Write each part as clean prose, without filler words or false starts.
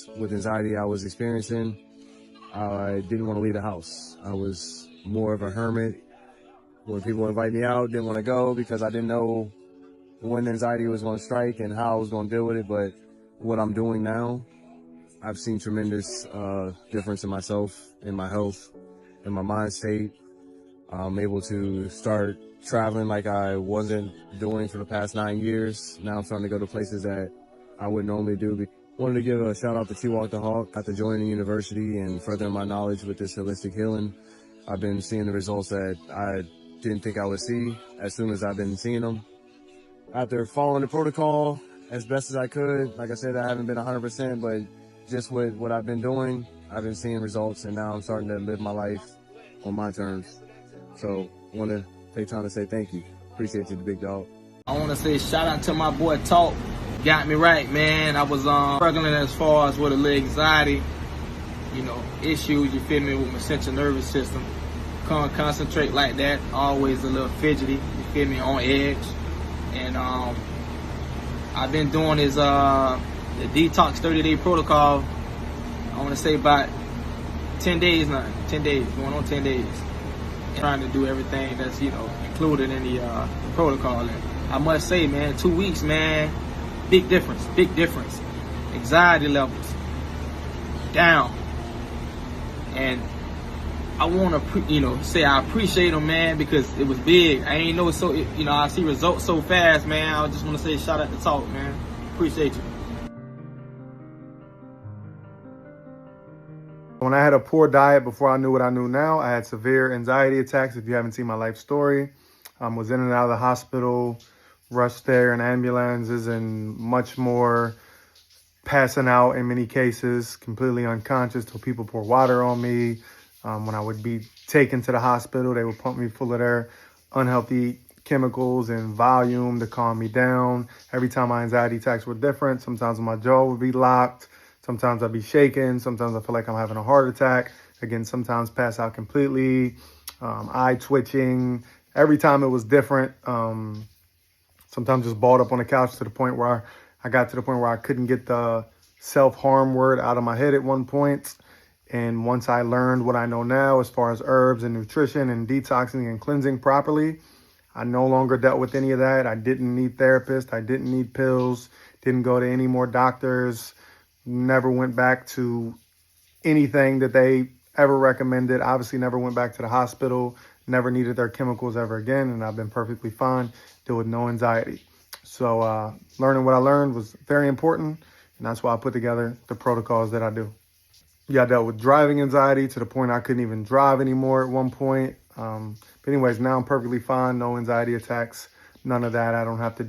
months with anxiety I was experiencing, I didn't want to leave the house. I was more of a hermit. When people invite me out, didn't want to go because I didn't know when anxiety was going to strike and how I was going to deal with it. But what I'm doing now, I've seen tremendous difference in myself, in my health, in my mind state. I'm able to start traveling like I wasn't doing for the past 9 years. Now I'm starting to go to places that I wouldn't normally do. Wanted to give a shout out to TwalkDaHulk. Got to join the university and further my knowledge with this holistic healing. I've been seeing the results that I didn't think I would see as soon as I've been seeing them. After following the protocol as best as I could, like I said, I haven't been 100%, but just with what I've been doing, I've been seeing results, and now I'm starting to live my life on my terms. So I want to take time to say thank you. Appreciate you, the big dog. I want to say shout out to my boy Talk. Got me right, man. I was struggling as far as with a little anxiety, issues, you feel me, with my central nervous system. Can't concentrate like that. Always a little fidgety, you feel me, on edge. And I've been doing this the detox 30-day protocol. I want to say about 10 days now. 10 days, going on 10 days. And trying to do everything that's, included in the protocol. And I must say, man, 2 weeks, man, big difference, big difference. Anxiety levels down. And I want to, say I appreciate them, man, because it was big. I ain't know so, I see results so fast, man. I just want to say shout out to Talk, man. Appreciate you. When I had a poor diet before I knew what I knew now, I had severe anxiety attacks. If you haven't seen my life story, was in and out of the hospital, rushed there in ambulances, and much more, passing out in many cases, completely unconscious till people pour water on me. When I would be taken to the hospital, they would pump me full of their unhealthy chemicals and volume to calm me down. Every time my anxiety attacks were different. Sometimes my jaw would be locked. Sometimes I'd be shaking. Sometimes I feel like I'm having a heart attack. Again, sometimes pass out completely. Eye twitching. Every time it was different. Sometimes just balled up on the couch to the point where I got to the point where I couldn't get the self-harm word out of my head at one point. And once I learned what I know now as far as herbs and nutrition and detoxing and cleansing properly, I no longer dealt with any of that. I didn't need therapists. I didn't need pills. Didn't go to any more doctors. Never went back to anything that they ever recommended. Obviously never went back to the hospital. Never needed their chemicals ever again. And I've been perfectly fine. Deal with no anxiety. So learning what I learned was very important. And that's why I put together the protocols that I do. Yeah, I dealt with driving anxiety to the point I couldn't even drive anymore at one point. But anyways, now I'm perfectly fine. No anxiety attacks, none of that. I don't have to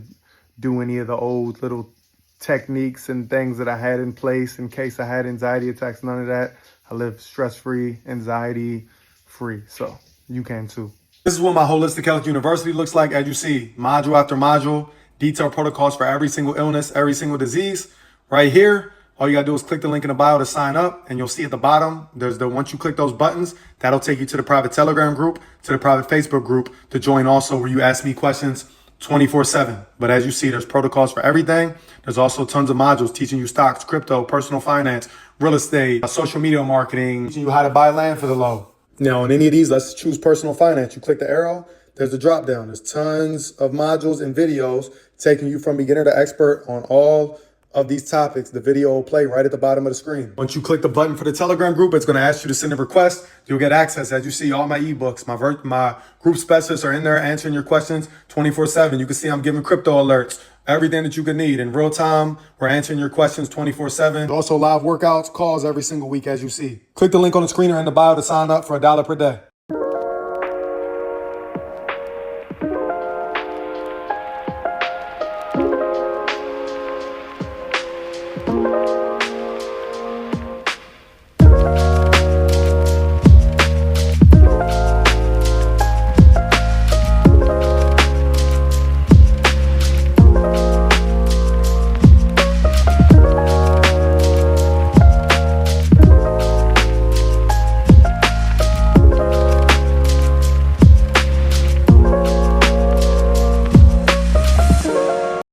do any of the old little techniques and things that I had in place in case I had anxiety attacks, none of that. I live stress-free, anxiety-free. So you can too. This is what my Holistic Health University looks like. As you see, module after module, detailed protocols for every single illness, every single disease. Right here, all you gotta do is click the link in the bio to sign up, and you'll see at the bottom, once you click those buttons, that'll take you to the private Telegram group, to the private Facebook group to join also, where you ask me questions 24/7. But as you see, there's protocols for everything. There's also tons of modules teaching you stocks, crypto, personal finance, real estate, social media marketing, teaching you how to buy land for the low. Now, in any of these, let's choose personal finance. You click the arrow, there's a drop down. There's tons of modules and videos taking you from beginner to expert on all of these topics. The video will play right at the bottom of the screen. Once you click the button for the Telegram group, it's going to ask you to send a request. You'll get access. As you see, all my ebooks, my group specialists are in there answering your questions 24/7. You can see I'm giving crypto alerts, everything that you could need in real time. We're answering your questions 24/7. Also live workouts, calls every single week, as you see. Click the link on the screen or in the bio to sign up for $1 per day. Thank you.